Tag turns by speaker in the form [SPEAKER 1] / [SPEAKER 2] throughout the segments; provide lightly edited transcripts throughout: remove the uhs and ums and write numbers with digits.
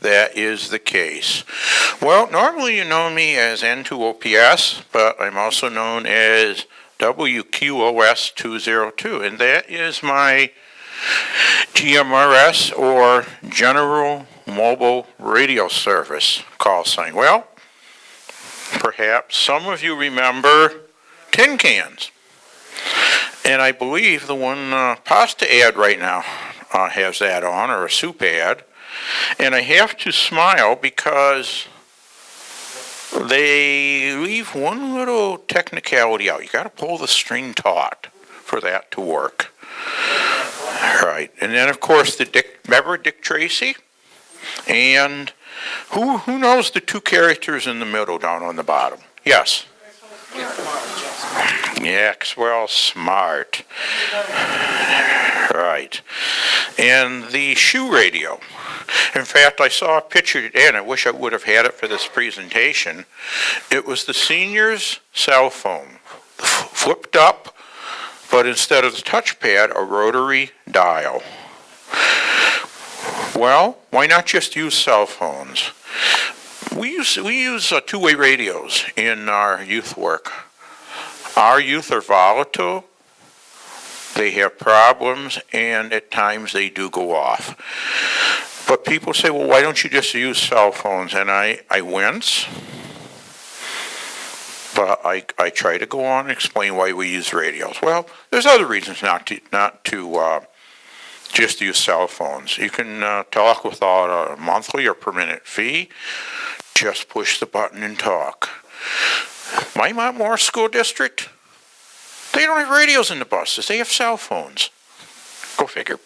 [SPEAKER 1] that is the case. Well, normally you know me as N2OPS, but I'm also known as WQOS 202, and that is my GMRS or General Mobile Radio Service call sign. Well, perhaps some of you remember tin cans. And I believe the one pasta ad right now has that on, or a soup ad. And I have to smile because they leave one little technicality out. You got to pull the string taut for that to work. Right. And then, of course, remember Dick Tracy? And who knows the two characters in the middle down on the bottom? Yes. Maxwell Smart. Right. And the shoe radio. In fact, I saw a picture today, and I wish I would have had it for this presentation. It was the senior's cell phone, flipped up, but instead of the touchpad, a rotary dial. Well, why not just use cell phones? We use two-way radios in our youth work. Our youth are volatile, they have problems, and at times they do go off. But people say, well, why don't you just use cell phones? And I wince, but I try to go on and explain why we use radios. Well, there's other reasons not to just use cell phones. You can talk without a monthly or per minute fee. Just push the button and talk. My Mount Morris School District, they don't have radios in the buses. They have cell phones. Go figure.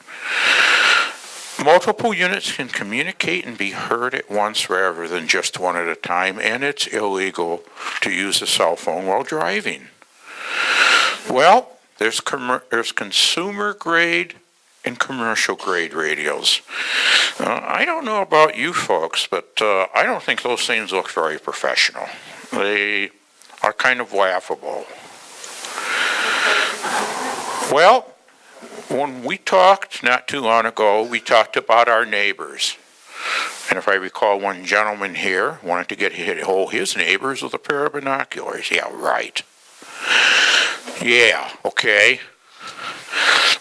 [SPEAKER 1] Multiple units can communicate and be heard at once rather than just one at a time, and it's illegal to use a cell phone while driving. Well, there's consumer grade and commercial grade radios. I don't know about you folks, but I don't think those things look very professional. They are kind of laughable. Well, when we talked not too long ago, we talked about our neighbors. And if I recall, one gentleman here wanted to get his neighbors with a pair of binoculars. Yeah, right. Yeah, okay.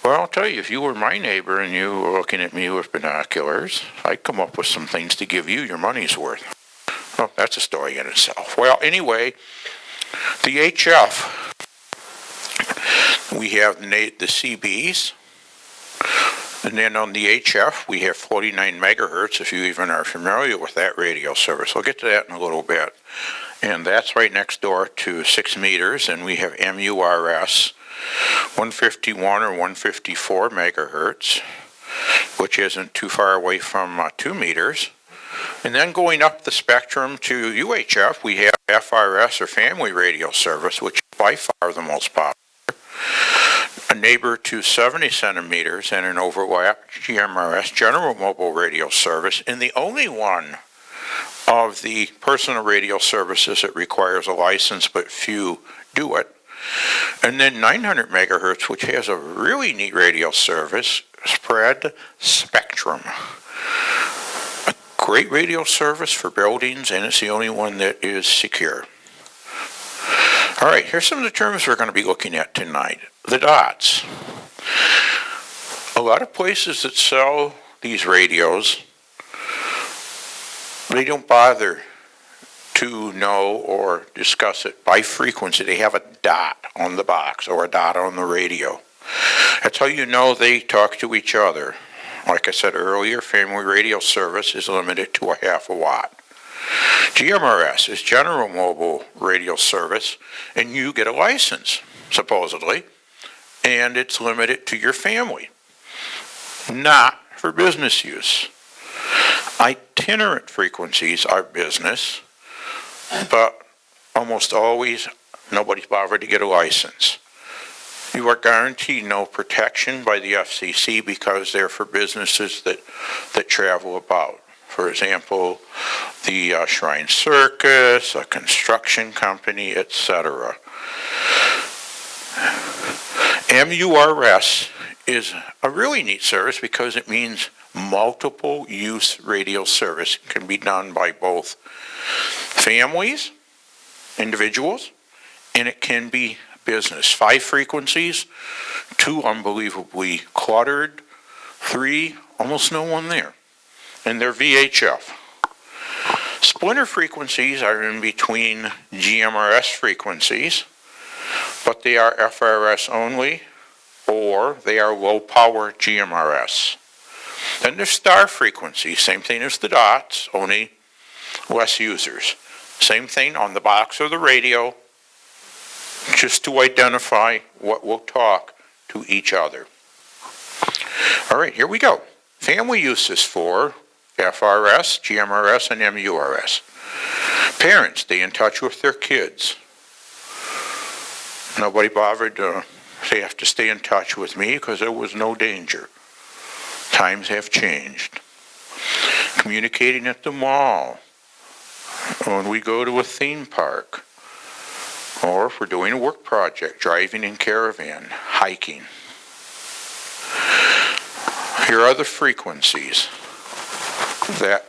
[SPEAKER 1] Well, I'll tell you, if you were my neighbor and you were looking at me with binoculars, I'd come up with some things to give you your money's worth. Well, that's a story in itself. Well, anyway, the HF, we have the CBs, and then on the HF, we have 49 megahertz, if you even are familiar with that radio service. I'll get to that in a little bit. And that's right next door to 6 meters, and we have MURS, 151 or 154 megahertz, which isn't too far away from 2 meters. And then going up the spectrum to UHF, we have FRS or Family Radio Service, which is by far the most popular. A neighbor to 70 centimeters and an overlap GMRS, General Mobile Radio Service, and the only one of the personal radio services that requires a license, but few do it. And then 900 megahertz, which has a really neat radio service, Spread Spectrum. A great radio service for buildings, and it's the only one that is secure. All right, here's some of the terms we're going to be looking at tonight. The dots. A lot of places that sell these radios, they don't bother to know or discuss it by frequency. They have a dot on the box or a dot on the radio. That's how you know they talk to each other. Like I said earlier, Family Radio Service is limited to a half a watt. GMRS is General Mobile Radio Service, and you get a license, supposedly, and it's limited to your family, not for business use. Itinerant frequencies are business, but almost always nobody's bothered to get a license. You are guaranteed no protection by the FCC because they're for businesses that travel about. For example, the Shrine Circus, a construction company, etc. MURS is a really neat service because it means multiple use radio service. It can be done by both families, individuals, and it can be business. 5 frequencies, 2 unbelievably cluttered, 3 almost no one there. And they're VHF. Splinter frequencies are in between GMRS frequencies, but they are FRS only, or they are low power GMRS. Then there's star frequencies, same thing as the dots, only less users. Same thing on the box or the radio, just to identify what will talk to each other. All right, here we go. Family uses for FRS, GMRS, and MURS. Parents, stay in touch with their kids. Nobody bothered to say have to stay in touch with me because there was no danger. Times have changed. Communicating at the mall, when we go to a theme park, or if we're doing a work project, driving in caravan, hiking. Here are the frequencies that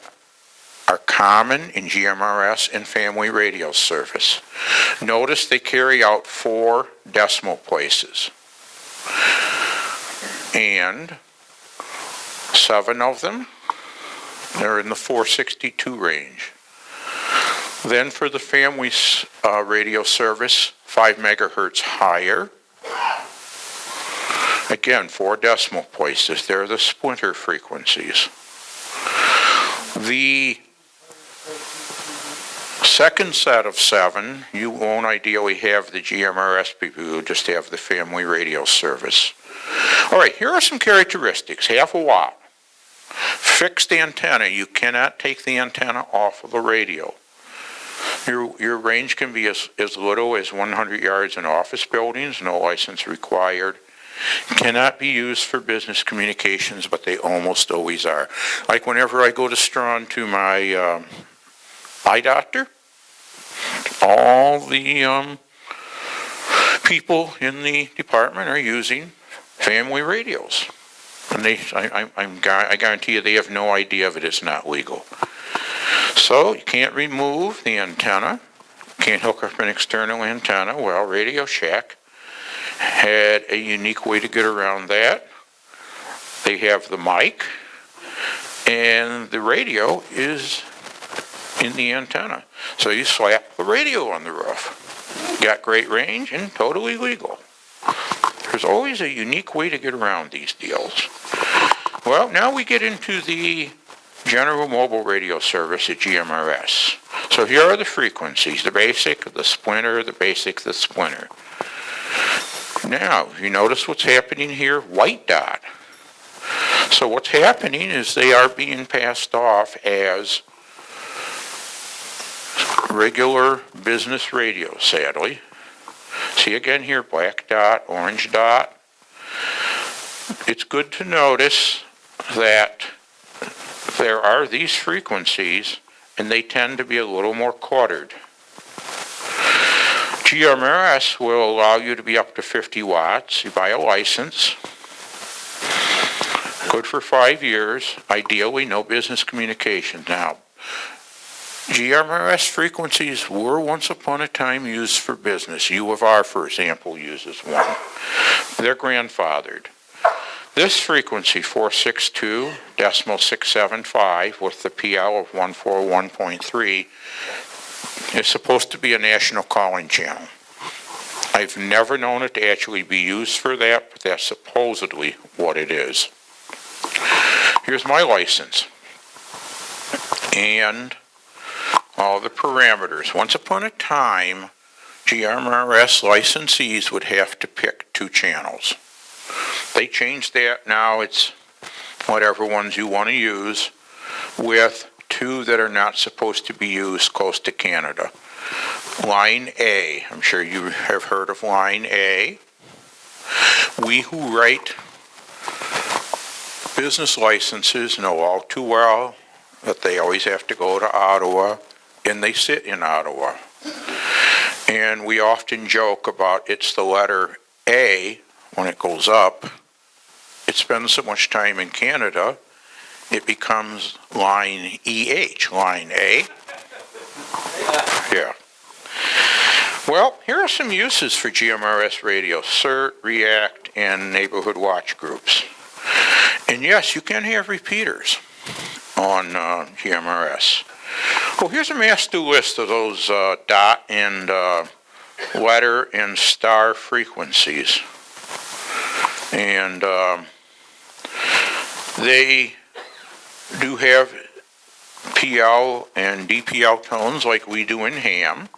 [SPEAKER 1] are common in GMRS and family radio service. Notice they carry out 4 decimal places. And 7 of them, they're in the 462 range. Then for the family radio service, 5 megahertz higher. Again, 4 decimal places. They're the splinter frequencies. The second set of 7, you won't ideally have the GMRS people, you'll just have the family radio service. All right, here are some characteristics. 0.5 watt. Fixed antenna. You cannot take the antenna off of the radio. Your range can be as little as 100 yards in office buildings, no license required. Cannot be used for business communications, but they almost always are. Like whenever I go to Strawn to my eye doctor, all the people in the department are using family radios. And I guarantee you they have no idea of it. It's not legal. So you can't remove the antenna. Can't hook up an external antenna. Well, Radio Shack had a unique way to get around that. They have the mic, and the radio is in the antenna. So you slap the radio on the roof. Got great range and totally legal. There's always a unique way to get around these deals. Well, now we get into the general mobile radio service at GMRS. So here are the frequencies, the basic, the splinter, the basic, the splinter. Now, you notice what's happening here? White dot. So what's happening is they are being passed off as regular business radio, sadly. See again here, black dot, orange dot. It's good to notice that there are these frequencies, and they tend to be a little more cluttered. GMRS will allow you to be up to 50 watts. You buy a license. Good for 5 years. Ideally, no business communications. Now, GMRS frequencies were once upon a time used for business. U of R, for example, uses one. They're grandfathered. This frequency, 462.675, with the PL of 141.3, is supposed to be a national calling channel. I've never known it to actually be used for that, but that's supposedly what it is. Here's my license. And all the parameters. Once upon a time, GMRS licensees would have to pick 2 channels. They changed that. Now it's whatever ones you want to use, with 2 that are not supposed to be used close to Canada. Line A. I'm sure you have heard of Line A. We who write business licenses know all too well that they always have to go to Ottawa, and they sit in Ottawa. And we often joke about it's the letter A when it goes up. It spends so much time in Canada, it becomes line EH, line A. Yeah. Well, here are some uses for GMRS radio: CERT, REACT, and neighborhood watch groups. And yes, you can have repeaters on GMRS. Well, here's a master list of those dot and letter and star frequencies. And they do have PL and DPL tones like we do in ham.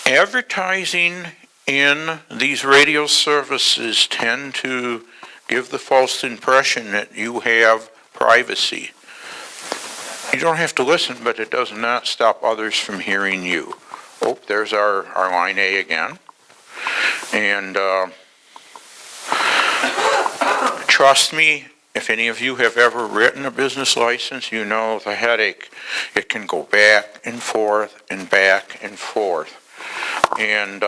[SPEAKER 1] Advertising in these radio services tend to give the false impression that you have privacy. You don't have to listen, but it does not stop others from hearing you. Oh, there's our line A again. And trust me, if any of you have ever written a business license, you know the headache. It can go back and forth and back and forth. And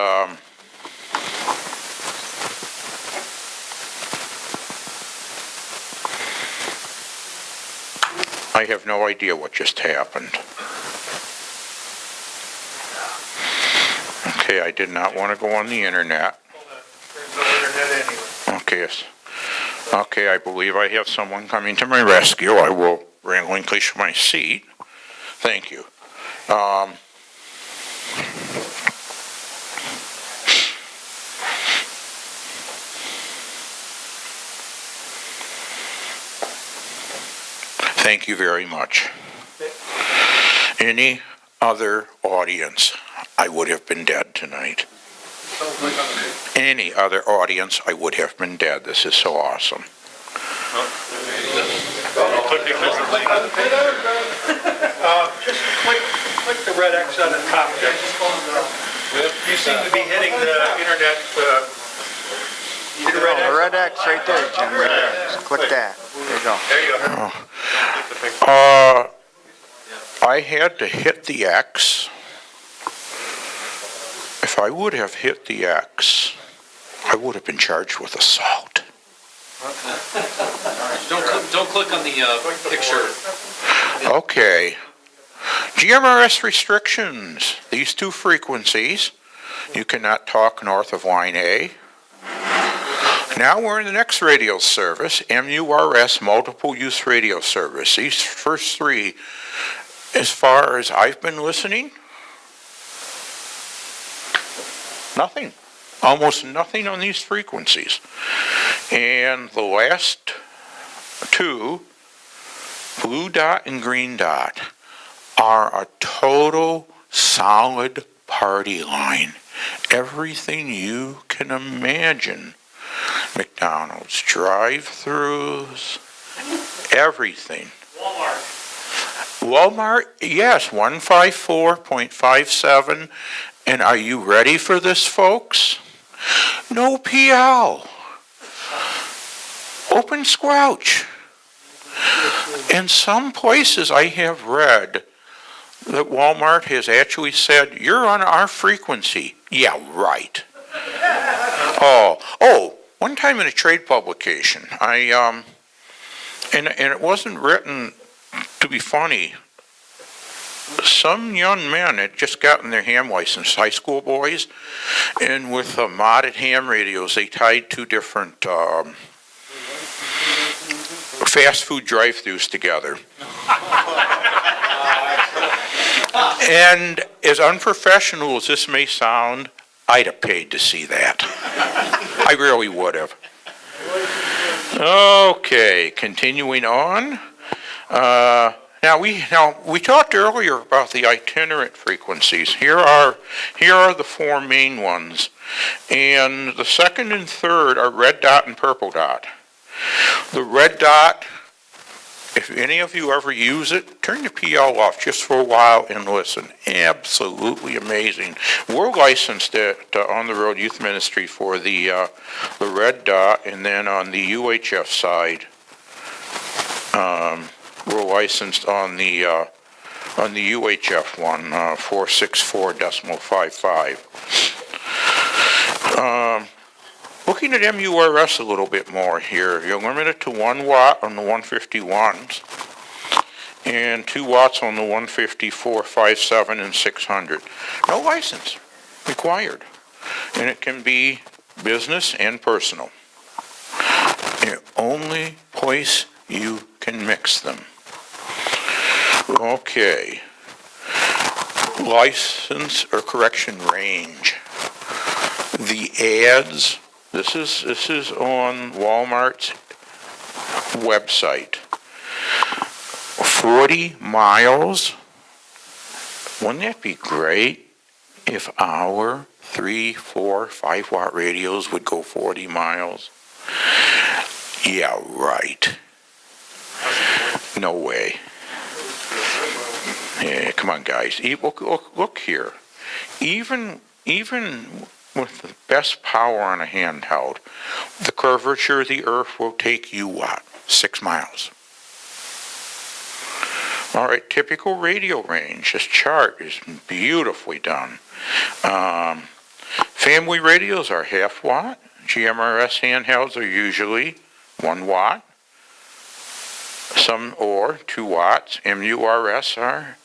[SPEAKER 1] I have no idea what just happened. Okay, I did not want to go on the internet. Okay, yes. Okay, I believe I have someone coming to my rescue. I will relinquish my seat. Thank you. Thank you very much. Any other audience, I would have been dead tonight. Any other audience, I would have been dead. This is so awesome.
[SPEAKER 2] Just click the red X on the top there. You seem to be hitting the internet.
[SPEAKER 3] The red X right there, Jim. Red X. Click that. There you go.
[SPEAKER 2] There you go.
[SPEAKER 1] I had to hit the X. If I would have hit the X, I would have been charged with assault.
[SPEAKER 4] Don't click on the picture.
[SPEAKER 1] Okay. GMRS restrictions. These two frequencies. You cannot talk north of line A. Now we're in the next radio service, MURS, multiple use radio service. These first three, as far as I've been listening, nothing. Almost nothing on these frequencies. And the last two, blue dot and green dot, are a total solid party line. Everything you can imagine. McDonald's drive-thrus, everything. Walmart, yes, 154.57. And are you ready for this, folks? No PL. Open squelch. In some places I have read that Walmart has actually said, you're on our frequency. Yeah, right. One time in a trade publication, and it wasn't written to be funny. Some young men had just gotten their ham license, high school boys, and with modded ham radios, they tied two different fast food drive-thrus together. And as unprofessional as this may sound, I'd have paid to see that. I really would have. Okay, continuing on. Now we talked earlier about the itinerant frequencies. Here are the four main ones, and the second and third are red dot and purple dot. The red dot, if any of you ever use it, turn the PL off just for a while and listen. Absolutely amazing. We're licensed at On the Road Youth Ministry for the red dot, and then on the UHF side, we're licensed on the UHF one, 464.55. Looking at MURS a little bit more here, you're limited to 1 watt on the 151s and 2 watts on the 154, 57, and 600. No license required, and it can be business and personal. The only place you can mix them. Okay. License or correction range. The ads, this is on Walmart's website. 40 miles. Wouldn't that be great if our 3, 4, 5 watt radios would go 40 miles? Yeah, right. No way. Yeah, come on, guys. Look here. Even with the best power on a handheld, the curvature of the Earth will take you, what, 6 miles? All right, typical radio range. This chart is beautifully done. Family radios are half watt. GMRS handhelds are usually 1 watt. Some or 2 watts. MURS are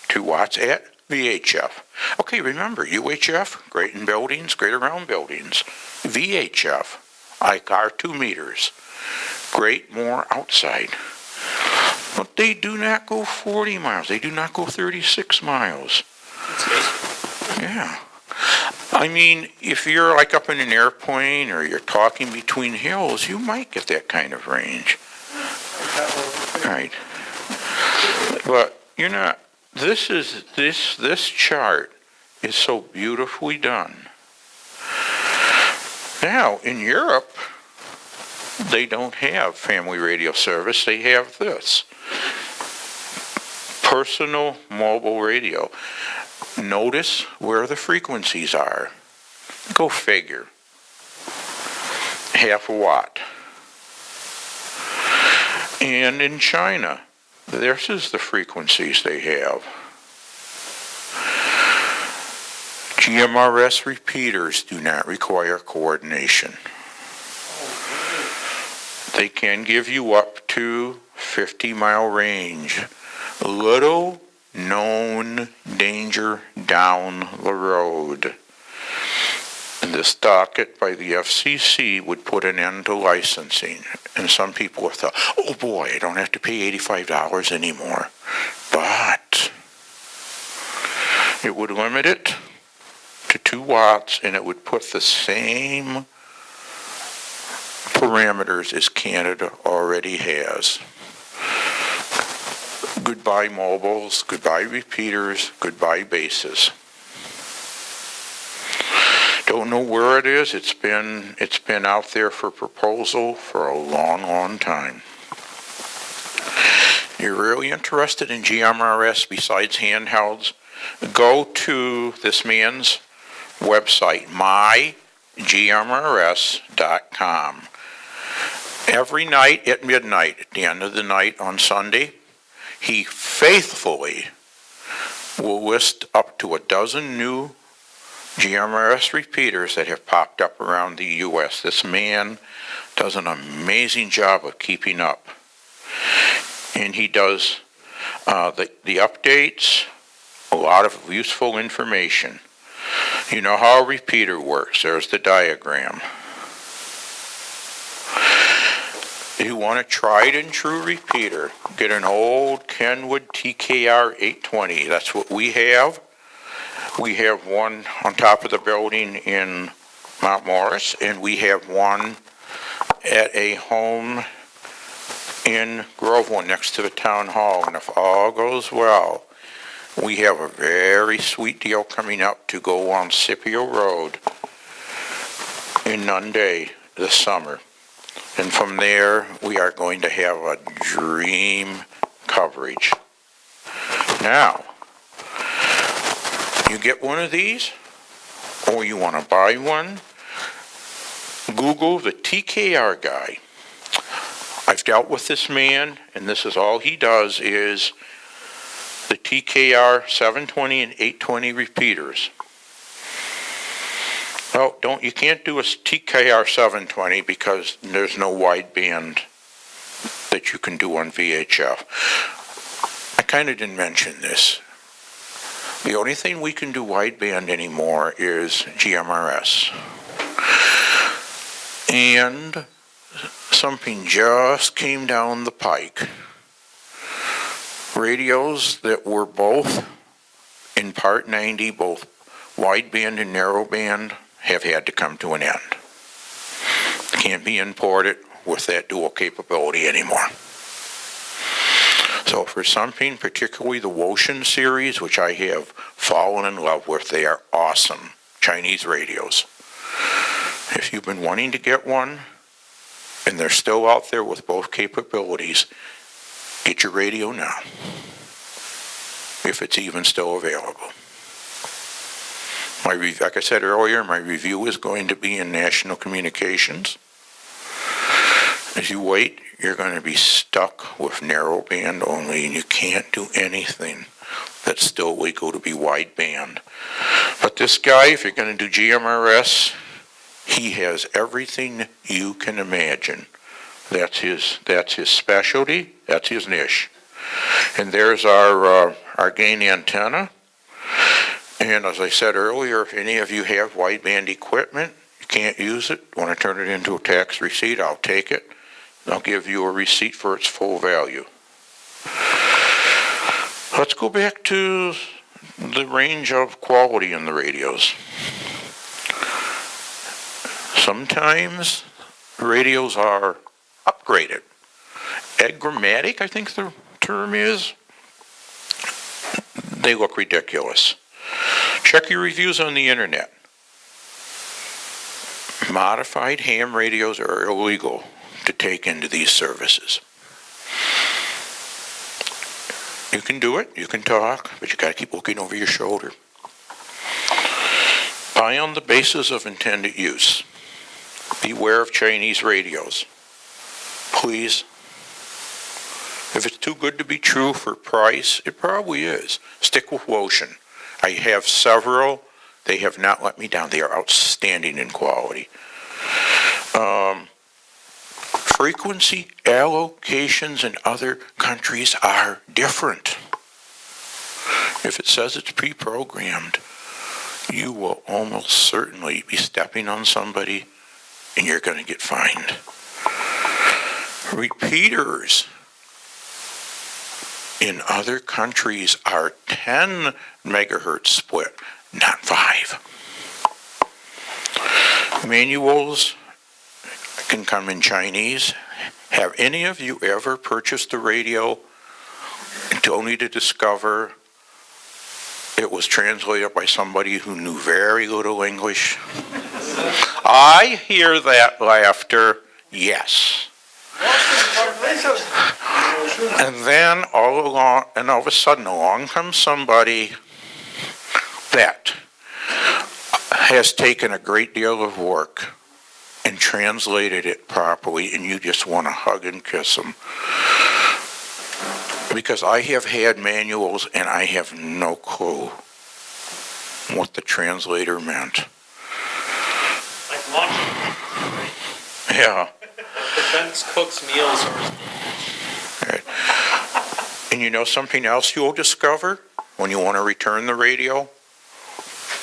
[SPEAKER 1] 2 watts at VHF. Okay, remember, UHF, great in buildings, great around buildings. VHF, like our 2 meters, great more outside. But they do not go 40 miles. They do not go 36 miles. Yeah. I mean, if you're like up in an airplane or you're talking between hills, you might get that kind of range. Right. But you're not. This chart is so beautifully done. Now, in Europe, they don't have family radio service. They have this. Personal mobile radio. Notice where the frequencies are. Go figure. Half a watt. And in China, this is the frequencies they have. GMRS repeaters do not require coordination. They can give you up to 50-mile range. Little known danger down the road. This docket by the FCC would put an end to licensing. And some people have thought, oh boy, I don't have to pay $85 anymore. But it would limit it to 2 watts, and it would put the same parameters as Canada already has. Goodbye mobiles, goodbye repeaters, goodbye bases. Don't know where it is. It's been out there for proposal for a long, long time. You're really interested in GMRS besides handhelds? Go to this man's website, mygmrs.com. Every night at midnight, at the end of the night on Sunday, he faithfully will list up to a dozen new GMRS repeaters that have popped up around the U.S. This man does an amazing job of keeping up. And he does the updates, a lot of useful information. You know how a repeater works. There's the diagram. You want a tried and true repeater, get an old Kenwood TKR 820. That's what we have. We have one on top of the building in Mount Morris, and we have one at a home in Groveland next to the town hall. And if all goes well, we have a very sweet deal coming up to go on Scipio Road in Nunde this summer. And from there, we are going to have a dream coverage. Now, you get one of these, or you want to buy one, Google the TKR guy. I've dealt with this man, and this is all he does is the TKR 720 and 820 repeaters. Well, you can't do a TKR 720 because there's no wideband that you can do on VHF. I kind of didn't mention this. The only thing we can do wideband anymore is GMRS. And something just came down the pike. Radios that were both in Part 90, both wideband and narrowband, have had to come to an end. Can't be imported with that dual capability anymore. So for something, particularly the Wouxun series, which I have fallen in love with, they are awesome Chinese radios. If you've been wanting to get one, and they're still out there with both capabilities, get your radio now, if it's even still available. Like I said earlier, my review is going to be in National Communications. As you wait, you're going to be stuck with narrowband only, and you can't do anything that's still legal to be wideband. But this guy, if you're going to do GMRS, he has everything you can imagine. That's his specialty. That's his niche. And there's our gain antenna. And as I said earlier, if any of you have wideband equipment, you can't use it, want to turn it into a tax receipt, I'll take it. I'll give you a receipt for its full value. Let's go back to the range of quality in the radios. Sometimes radios are upgraded. Agrammatic, I think the term is. They look ridiculous. Check your reviews on the internet. Modified ham radios are illegal to take into these services. You can do it, you can talk, but you got to keep looking over your shoulder. Buy on the basis of intended use. Beware of Chinese radios. Please. If it's too good to be true for price, it probably is. Stick with Wouxun. I have several. They have not let me down. They are outstanding in quality. Frequency allocations in other countries are different. If it says it's pre-programmed, you will almost certainly be stepping on somebody and you're going to get fined. Repeaters in other countries are 10 megahertz split, not 5. Manuals can come in Chinese. Have any of you ever purchased a radio only to discover it was translated by somebody who knew very little English? I hear that laughter, yes. And then all of a sudden along comes somebody that has taken a great deal of work and translated it properly, and you just want to hug and kiss them. Because I have had manuals and I have no clue what the translator meant.
[SPEAKER 4] Like lunch, right?
[SPEAKER 1] Yeah.
[SPEAKER 4] Defense cooks meals.
[SPEAKER 1] Right. And you know something else you'll discover when you want to return the radio?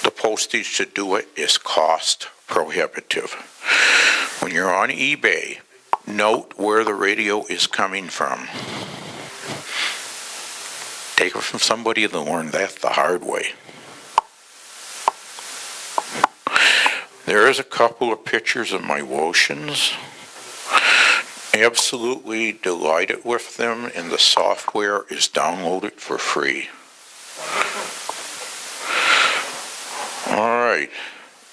[SPEAKER 1] The postage to do it is cost prohibitive. When you're on eBay, note where the radio is coming from. Take it from somebody that learned that the hard way. There is a couple of pictures of my Wouxuns. Absolutely delighted with them, and the software is downloaded for free. All right,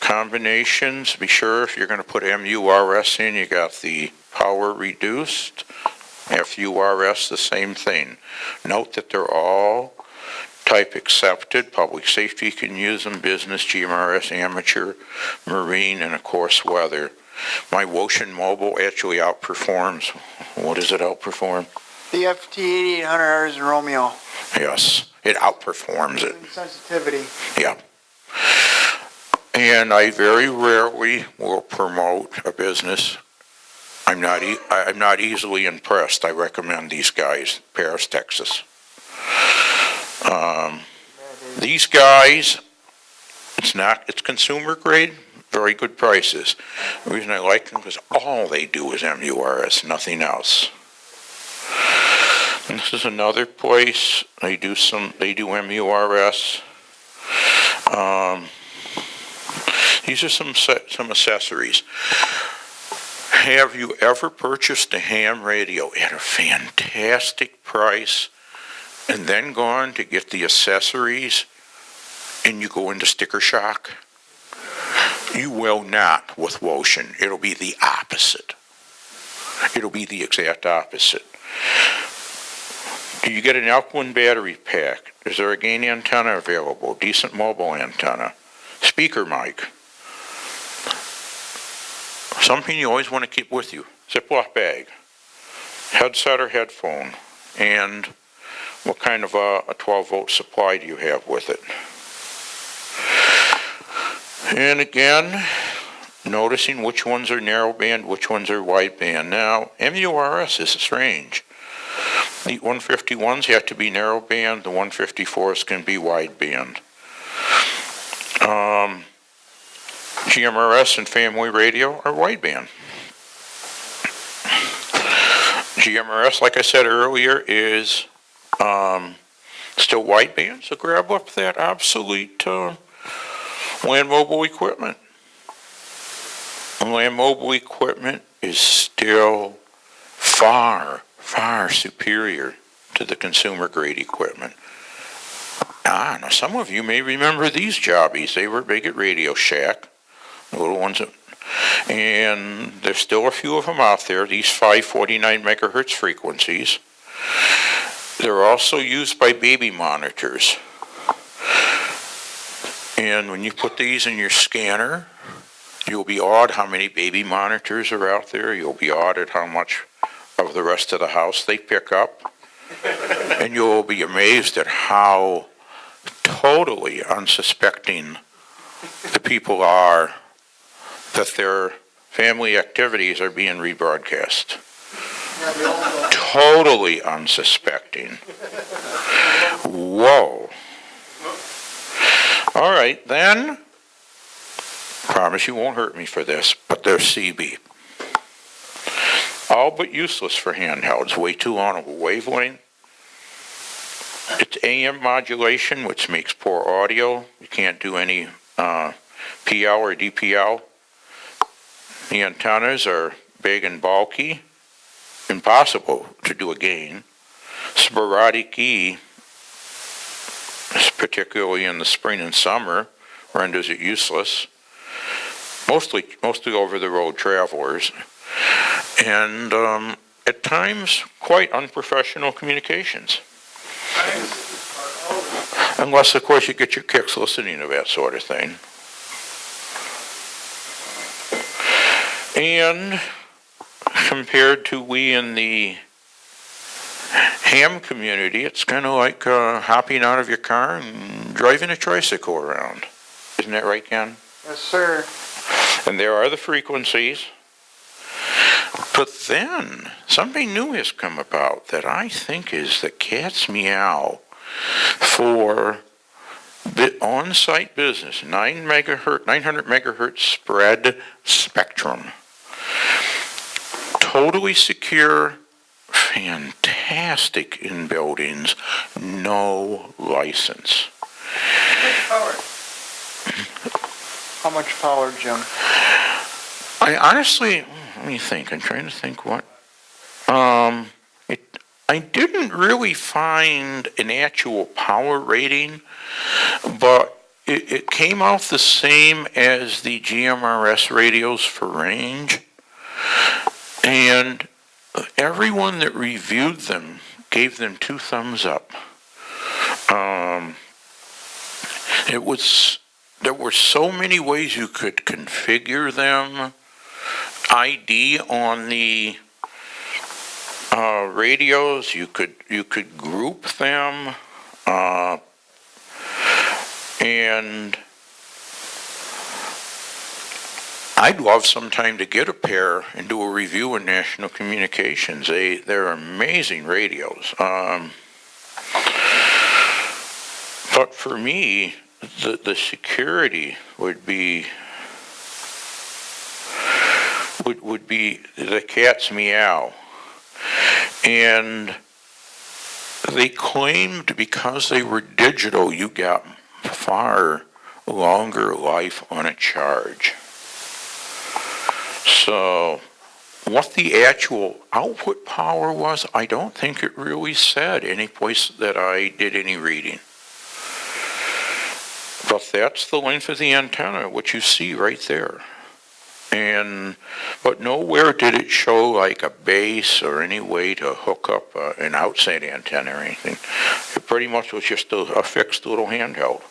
[SPEAKER 1] combinations. Be sure if you're going to put MURS in, you got the power reduced. FURS, the same thing. Note that they're all type accepted. Public safety can use them, business, GMRS, amateur, marine, and of course weather. My Wouxun Mobile actually outperforms. What does it outperform?
[SPEAKER 3] The FT8800Rs and Romeo.
[SPEAKER 1] Yes, it outperforms it.
[SPEAKER 3] Sensitivity.
[SPEAKER 1] Yeah. And I very rarely will promote a business. I'm not easily impressed. I recommend these guys, Paris, Texas. These guys, it's consumer grade, very good prices. The reason I like them is all they do is MURS, nothing else. And this is another place, they do MURS. These are some accessories. Have you ever purchased a ham radio at a fantastic price and then gone to get the accessories and you go into sticker shock? You will not with Wouxun. It'll be the opposite. It'll be the exact opposite. Do you get an alkaline battery pack? Is there a gain antenna available? Decent mobile antenna? Speaker mic? Something you always want to keep with you. Ziploc bag. Headset or headphone. And what kind of a 12-volt supply do you have with it? And again, noticing which ones are narrowband, which ones are wideband. Now, MURS is strange. The 151s have to be narrowband, the 154s can be wideband. GMRS and family radio are wideband. GMRS, like I said earlier, is still wideband, so grab up that obsolete land mobile equipment. Land mobile equipment is still far superior to the consumer grade equipment. Now some of you may remember these jobbies. They were big at Radio Shack, the little ones, and there's still a few of them out there, these 549 megahertz frequencies. They're also used by baby monitors. And when you put these in your scanner, you'll be awed how many baby monitors are out there. You'll be awed at how much of the rest of the house they pick up. And you'll be amazed at how totally unsuspecting the people are that their family activities are being rebroadcast. Totally unsuspecting. Whoa. All right, then, promise you won't hurt me for this, but there's CB. All but useless for handhelds, way too long of a wavelength. It's AM modulation, which makes poor audio. You can't do any PL or DPL. The antennas are big and bulky, impossible to do a gain. Sporadic E, particularly in the spring and summer, renders it useless. Mostly over-the-road travelers, and at times quite unprofessional communications. Unless, of course, you get your kicks listening to that sort of thing. And compared to we in the ham community, it's kind of like hopping out of your car and driving a tricycle around. Isn't that right, Ken?
[SPEAKER 3] Yes, sir.
[SPEAKER 1] And there are the frequencies. But then something new has come about that I think is the cat's meow for the on-site business, 900 megahertz spread spectrum. Totally secure, fantastic in buildings, no license.
[SPEAKER 3] How much power, Jim?
[SPEAKER 1] I honestly, let me think. I'm trying to think what. I didn't really find an actual power rating, but it came out the same as the GMRS radios for range, and everyone that reviewed them gave them 2 thumbs up. There were so many ways you could configure them. ID on the radios, you could group them, and I'd love sometime to get a pair and do a review in National Communications. They're amazing radios. But for me, the security would be the cat's meow. And they claimed because they were digital, you got far longer life on a charge. So what the actual output power was, I don't think it really said any place that I did any reading. But that's the length of the antenna, what you see right there. But nowhere did it show like a base or any way to hook up an outside antenna or anything. It pretty much was just a fixed little handheld.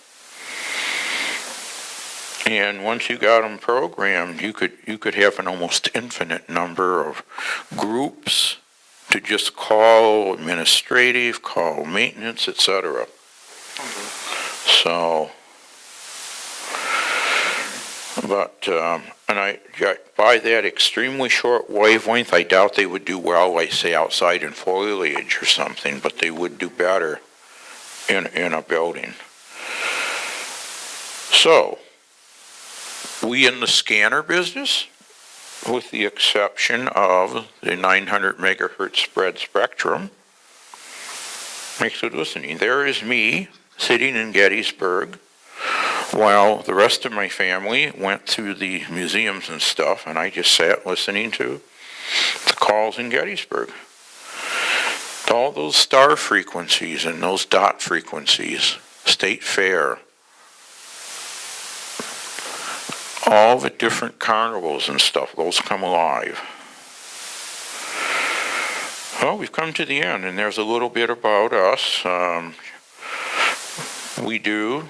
[SPEAKER 1] And once you got them programmed, you could have an almost infinite number of groups to just call administrative, call maintenance, etc. So, but by that extremely short wavelength, I doubt they would do well, like say outside in foliage or something, but they would do better in a building. So, we in the scanner business, with the exception of the 900 megahertz spread spectrum, makes good listening. There is me sitting in Gettysburg while the rest of my family went through the museums and stuff, and I just sat listening to the calls in Gettysburg. All those star frequencies and those dot frequencies, State Fair, all the different carnivals and stuff, those come alive. Well, we've come to the end, and there's a little bit about us. We do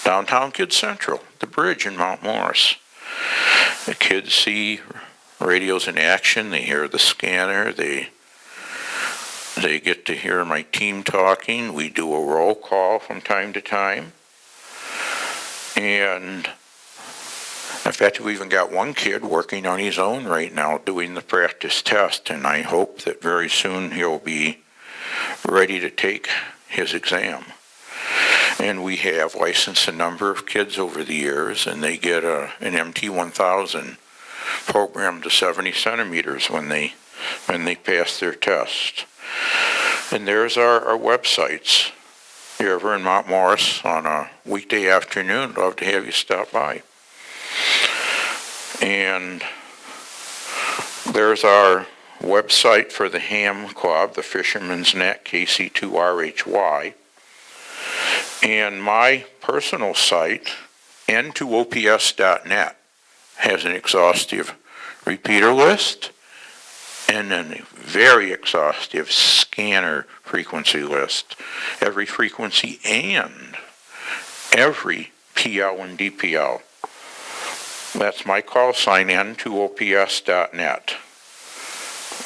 [SPEAKER 1] Downtown Kids Central, the bridge in Mount Morris. The kids see radios in action, they hear the scanner, they get to hear my team talking. We do a roll call from time to time. And in fact, we even got one kid working on his own right now doing the practice test, and I hope that very soon he'll be ready to take his exam. And we have licensed a number of kids over the years, and they get an MT-1000 programmed to 70 centimeters when they pass their test. And there's our websites. If you're ever in Mount Morris on a weekday afternoon, I'd love to have you stop by. And there's our website for the Ham Club, the Fisherman's Net, KC2RHY. And my personal site, n2ops.net, has an exhaustive repeater list and then a very exhaustive scanner frequency list. Every frequency and every PL and DPL. That's my call sign, n2ops.net.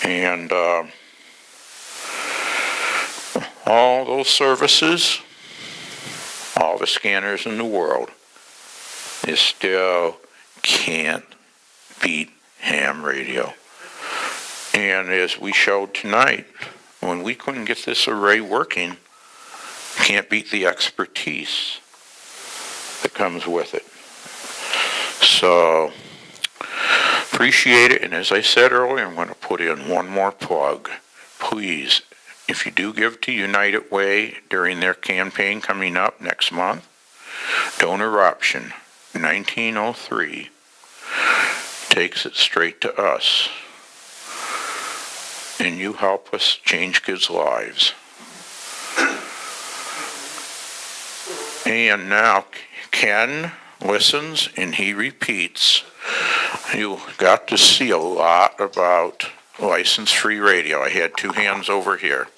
[SPEAKER 1] And all those services, all the scanners in the world, it still can't beat ham radio. And as we showed tonight, when we couldn't get this array working, can't beat the expertise that comes with it. So, appreciate it, and as I said earlier, I'm going to put in one more plug. Please, if you do give to United Way during their campaign coming up next month, donor option 1903 takes it straight to us. And you help us change kids' lives. And now Ken listens and he repeats. You got to see a lot about license-free radio. I had two hands over here.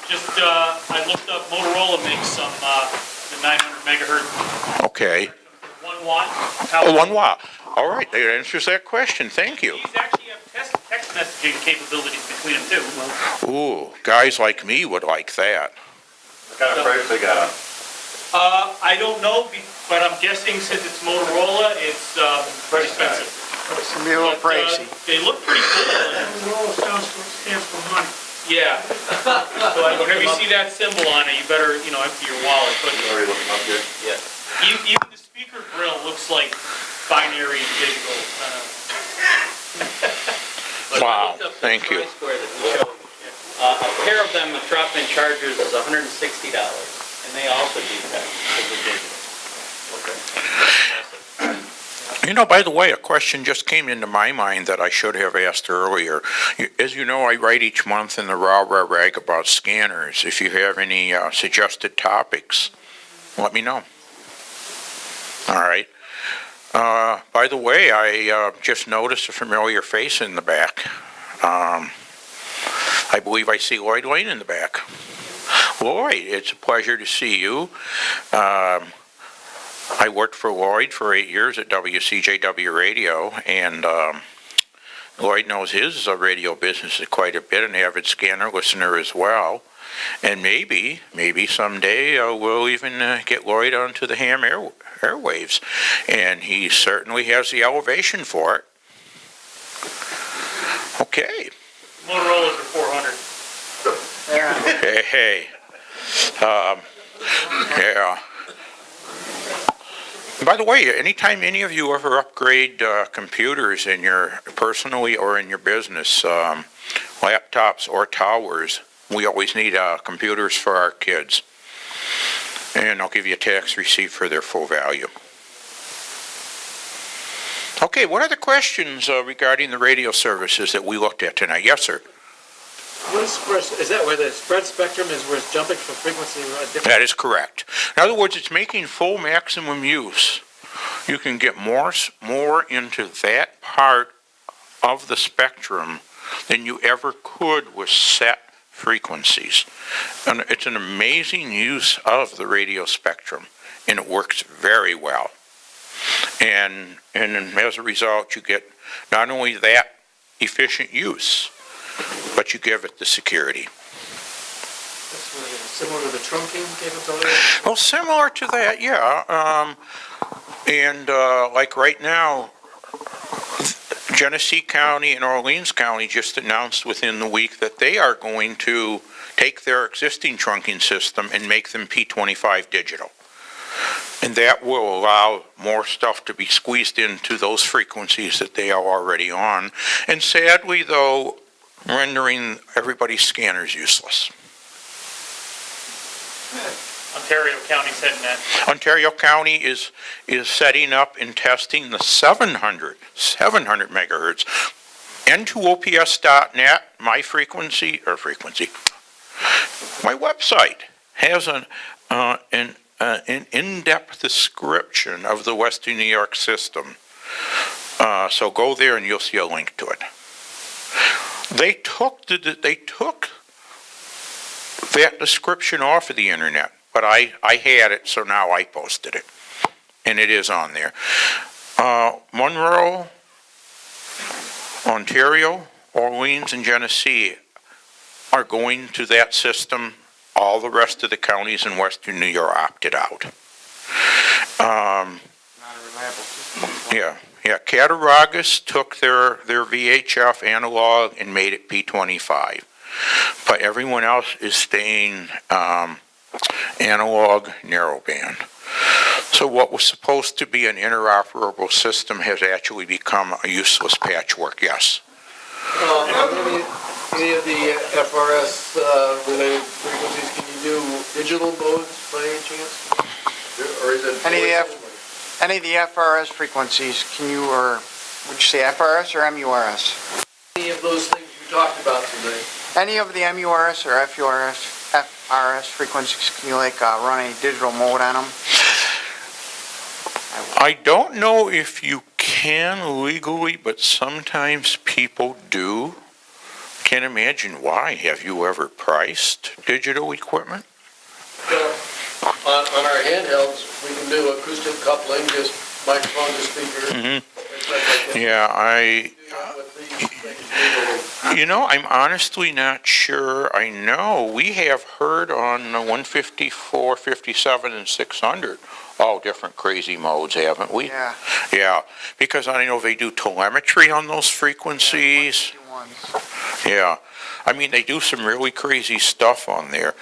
[SPEAKER 4] Just, I looked up, Motorola makes some, the 900 megahertz.
[SPEAKER 1] Okay.
[SPEAKER 4] 1 watt.
[SPEAKER 1] Oh, 1 watt. All right, that answers that question. Thank you.
[SPEAKER 4] These actually have text messaging capabilities between them too.
[SPEAKER 1] Ooh, guys like me would like that.
[SPEAKER 5] What kind of price they got?
[SPEAKER 4] I don't know, but I'm guessing since it's Motorola, it's pretty expensive.
[SPEAKER 3] It's gonna be a little
[SPEAKER 4] But,
[SPEAKER 3] pricey.
[SPEAKER 4] they look pretty cool.
[SPEAKER 5] Motorola stands for money.
[SPEAKER 4] Yeah. So whenever you see that symbol on it, you better, empty your wallet. But
[SPEAKER 6] Already looking up here?
[SPEAKER 4] even the speaker grill looks like binary and digital.
[SPEAKER 1] Wow, thank you.
[SPEAKER 7] A pair of them, the drop-in chargers, is $160, and they also do that with the digital.
[SPEAKER 1] By the way, a question just came into my mind that I should have asked earlier. As you know, I write each month in the Rah Rag about scanners. If you have any suggested topics, let me know. All right. By the way, I just noticed a familiar face in the back. I believe I see Lloyd Lane in the back. Lloyd, it's a pleasure to see you. I worked for Lloyd for 8 years at WCJW Radio, and Lloyd knows his radio business quite a bit, an avid scanner listener as well. And maybe someday we'll even get Lloyd onto the ham airwaves. And he certainly has the elevation for it. Okay.
[SPEAKER 4] Motorola's are 400.
[SPEAKER 1] Hey. Yeah. By the way, anytime any of you ever upgrade computers in your personally or in your business, laptops or towers, we always need computers for our kids. And I'll give you a tax receipt for their full value. Okay, what other questions regarding the radio services that we looked at tonight? Yes, sir.
[SPEAKER 5] What is spread, is that where the spread spectrum is where it's jumping from frequency to different?
[SPEAKER 1] That is correct. In other words, it's making full maximum use. You can get more into that part of the spectrum than you ever could with set frequencies. And it's an amazing use of the radio spectrum, and it works very well. And as a result, you get not only that efficient use, but you give it the security.
[SPEAKER 5] That's really similar to the trunking capability?
[SPEAKER 1] Well, similar to that, yeah. Like right now, Genesee County and Orleans County just announced within the week that they are going to take their existing trunking system and make them P25 digital. And that will allow more stuff to be squeezed into those frequencies that they are already on. And sadly, though, rendering everybody's scanners useless.
[SPEAKER 4] Ontario County's heading that.
[SPEAKER 1] Ontario County is setting up and testing the 700 megahertz. N2OPS.net, my website has an in-depth description of the Western New York system. So go there and you'll see a link to it. They took that description off of the internet, but I had it, so now I posted it, and it is on there. Monroe, Ontario, Orleans, and Genesee are going to that system. All the rest of the counties in Western New York opted out.
[SPEAKER 3] Not a reliable system.
[SPEAKER 1] Yeah. Cattaraugus took their VHF analog and made it P25. But everyone else is staying analog narrowband. So what was supposed to be an interoperable system has actually become a useless patchwork, yes.
[SPEAKER 8] Any of the FRS related frequencies, can you do digital modes by any chance? Or is it?
[SPEAKER 3] Any of the FRS frequencies, can you, or would you say FRS or MURS?
[SPEAKER 8] Any of those things we talked about today?
[SPEAKER 3] Any of the MURS or FRS frequencies, can you run a digital mode on them?
[SPEAKER 1] I don't know if you can legally, but sometimes people do. Can't imagine why. Have you ever priced digital equipment?
[SPEAKER 8] On our handhelds, we can do acoustic coupling, just microphone to speaker.
[SPEAKER 1] Yeah,
[SPEAKER 8] legally?
[SPEAKER 1] You know, I'm honestly not sure. I know we have heard on the 154, 57, and 600, all different crazy modes, haven't we?
[SPEAKER 3] Yeah.
[SPEAKER 1] Yeah, because I know they do telemetry on those frequencies. Yeah, I mean, they do some really crazy stuff on there.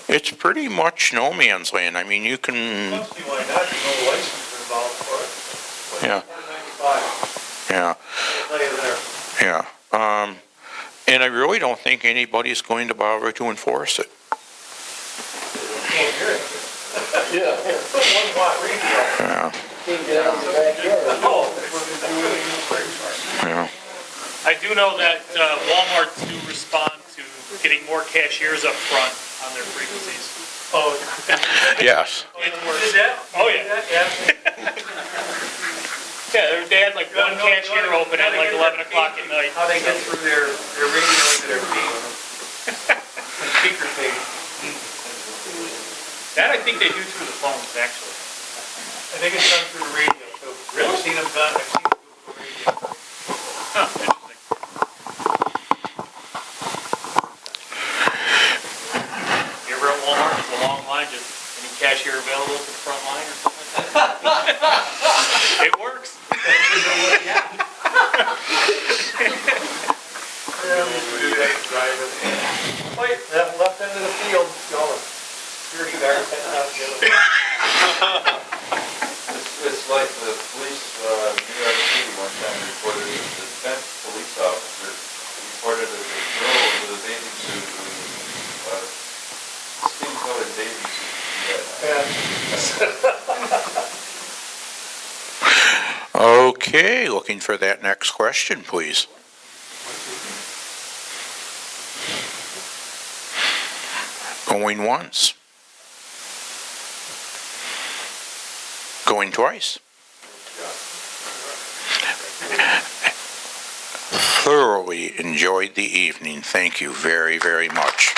[SPEAKER 1] It's pretty much no man's land. I mean, you can,
[SPEAKER 2] Don't see why not, there's no license involved for it.
[SPEAKER 1] Yeah.
[SPEAKER 2] $4.95,
[SPEAKER 1] yeah,
[SPEAKER 2] I'll tell you there.
[SPEAKER 1] yeah. And I really don't think anybody's going to bother to enforce it.
[SPEAKER 2] Can't hear it.
[SPEAKER 8] Yeah.
[SPEAKER 2] Put 1 watt radio.
[SPEAKER 1] Yeah,
[SPEAKER 8] Can't get out of the backyard.
[SPEAKER 2] Oh.
[SPEAKER 1] yeah.
[SPEAKER 4] I do know that Walmart do respond to getting more cashiers up front on their frequencies.
[SPEAKER 2] Oh.
[SPEAKER 1] Yes.
[SPEAKER 4] It
[SPEAKER 2] Did
[SPEAKER 4] works.
[SPEAKER 2] that?
[SPEAKER 4] Oh, yeah.
[SPEAKER 2] Yeah.
[SPEAKER 4] Yeah, they had like one cashier open at like 11 o'clock at night.
[SPEAKER 2] How they get through their radio into their feed. Speaker feed.
[SPEAKER 4] That I think they do through the phones, actually.
[SPEAKER 2] I think it's done through the radio too.
[SPEAKER 4] Really?
[SPEAKER 2] I've seen them done, I've seen them do it through radio.
[SPEAKER 4] Huh, interesting. You ever at Walmart, there's a long line, just any cashier available to the front line or something like that? It works.
[SPEAKER 2] Wait, that left end of the field, going. Security guard heading out the other way.
[SPEAKER 6] It's like the police, New York City one time reported that the 10th police officer reported that a girl with a bathing suit, skin-colored bathing suit.
[SPEAKER 1] Okay, looking for that next question, please. Going once. Going twice. Thoroughly enjoyed the evening. Thank you very, very much.